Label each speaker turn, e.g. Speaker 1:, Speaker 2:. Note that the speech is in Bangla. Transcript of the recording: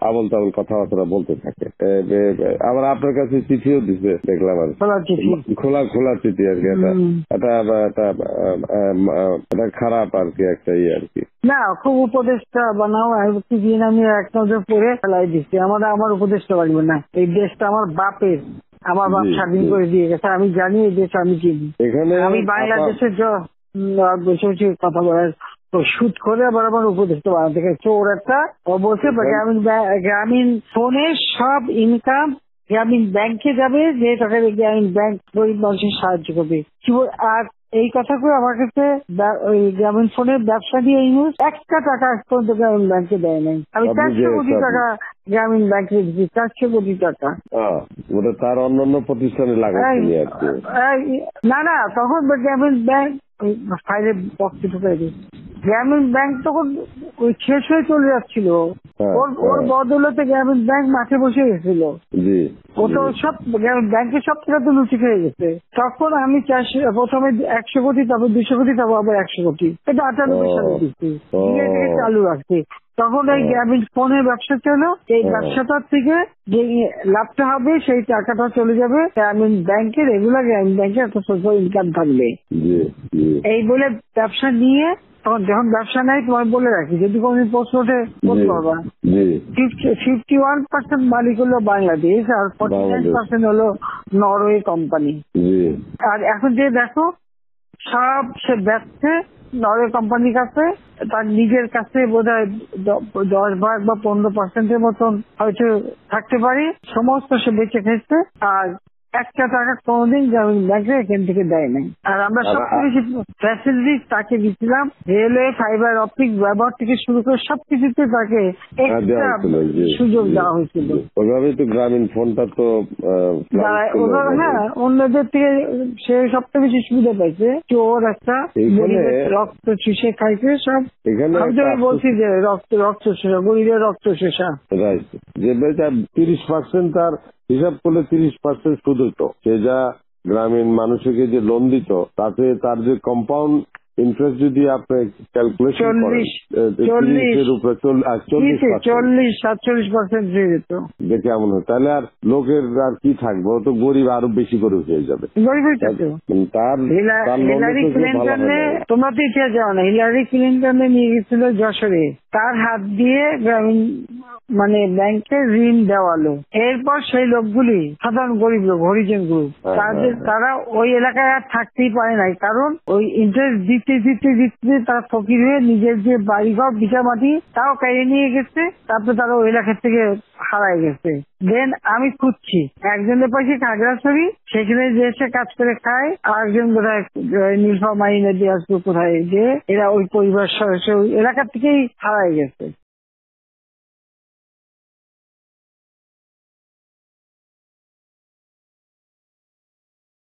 Speaker 1: আবল তাবল কথাবার্তা বলতে থাকে। আবার আপনার কাছে চিঠিও দিচ্ছে দেখলাম, আর খোলা খোলা চিঠি আর কি। এটা খারাপ আর কি, একটা ইয়ে আর কি।
Speaker 2: না, খুব উপদেশটা বানাও, আমি এক নজর পড়ে ফেলাই দিচ্ছি। আমার উপদেশটা লাগবে না, এই দেশটা আমার বাপের, আমার বাপ স্বাধীন করে দিয়ে গেছে। আমি জানি এই দেশ আমি চিনি। আমি বাংলাদেশের বসে বসে কথা বলার সুদ করে আবার আমার উপদেশটা বানাতে চোর একটা। ও বলছে গ্রামীণ ফোনের সব ইনকাম গ্রামীণ ব্যাংকে যাবে, যে টাকা গ্রামীণ ব্যাংক গরিব মানুষের সাহায্য করবে। আর এই কথা করে আমার কাছে ওই গ্রামীণ ফোনের ব্যবসা দিয়ে ইউজ একটা টাকা পর্যন্ত গ্রামীণ ব্যাংকে দেয় নাই। আমি 400 কোটি টাকা গ্রামীণ ব্যাংকে দিচ্ছি, 400 কোটি টাকা।
Speaker 1: ওটা তার অন্যান্য প্রতিষ্ঠানে লাগাচ্ছি আর কি।
Speaker 2: না, তখন গ্রামীণ ব্যাংক ফাইলে বক্সে ঢুকাই দিই। গ্রামীণ ব্যাংক তখন ওই শেষ হয়ে চলে যাচ্ছিল, ওর বদলতে গ্রামীণ ব্যাংক মাঠে বসে গেছিল। ও তো সব ব্যাংকের সব টাকা তো লুচি খেয়ে গেছে। তখন আমি প্রথমে 100 কোটি, তারপর 200 কোটি, তারপর আবার 100 কোটি, এটা 98 সালে দিচ্ছি, চালু রাখছি। তখন এই গ্রামীণ ফোনের ব্যবসা ছিল। এই ব্যবসাটার থেকে যে লাভটা হবে সেই টাকাটা চলে যাবে গ্রামীণ ব্যাংকে, রেগুলার গ্রামীণ ব্যাংকে একটা সোশ্যাল ইনকাম থাকবে। এই বলে ব্যবসা নিয়ে তখন যখন ব্যবসা নাই, তোমায় বলে রাখি, যদি কোনদিন প্রশ্ন ওঠে বলতে পারবা, 51% মালিক হলো বাংলাদেশ আর 49% হলো নরওয়ে কোম্পানি। আর এখন যে দেখো সব সে ব্যবসা নরওয়ে কোম্পানির কাছে, তার নিজের কাছে বোধহয় 10% বা 15% মতন হয়তো থাকতে পারে, সমস্ত সে বেঁচে খেয়েছে। আর একটা টাকা কোনোদিন গ্রামীণ ব্যাংকে এখান থেকে দেয় নাই। আর আমরা সবচেয়ে বেশি ফ্যাসিলিটি তাকে দিচ্ছিলাম, রেলওয়ে ফাইবার অপটিক ব্যবহার থেকে শুরু করে সবকিছুতে তাকে সুযোগ দেওয়া হয়েছিল।
Speaker 1: ওইভাবেই তো গ্রামীণ ফোনটা তো
Speaker 2: অন্যদের থেকে সে সবচেয়ে বেশি সুবিধা পাইছে। চোর একটা রক্ত চুষে খাইছে সব। আমি বলছি যে রক্ত শোষা, গরিবের রক্ত শোষা।
Speaker 1: যে 30% তার হিসাব করলে 30% সুদ হতো। সে যা গ্রামীণ মানুষকে যে লোন দিত, তাতে তার যে কম্পাউন্ড ইন্টারেস্ট যদি আপনি ক্যালকুলেশন করেন,
Speaker 2: 40-47% হয়ে যেত।
Speaker 1: দেখে এমন হয়, তাহলে আর লোকের আর কি থাকবে, ও তো গরিব আরো বেশি করে হয়ে যাবে।
Speaker 2: হিলারি ক্লিন্টনে, তোমরা তো ইতিহাস জানো না, হিলারি ক্লিন্টনে নিয়ে গেছিল যশোরে, তার হাত দিয়ে গ্রামীণ ব্যাংকে ঋণ দেওয়ালো। এরপর সেই লোকগুলি সাধারণ গরিব লোক, হরিজন গ্রুপ, তারা ওই এলাকায় আর থাকতেই পারে নাই, কারণ ওই ইন্টারেস্ট দিতে দিতে দিতে তারা ফকির হয়ে নিজের যে বাড়িঘর ভিটা মাটি তাও কেড়ে নিয়ে গেছে। তারপরে তারা ওই এলাকা থেকে হারাই গেছে। দেন আমি খুঁজছি একজনের পাশে খাগড়াছড়ি, সেখানে যে এসে কাজ করে খায়, আর একজন বোধহয় নীলফামারী নদী আসবে কোথায়, যে এরা ওই পরিবার সদস্য ওই এলাকা থেকেই হারাই গেছে।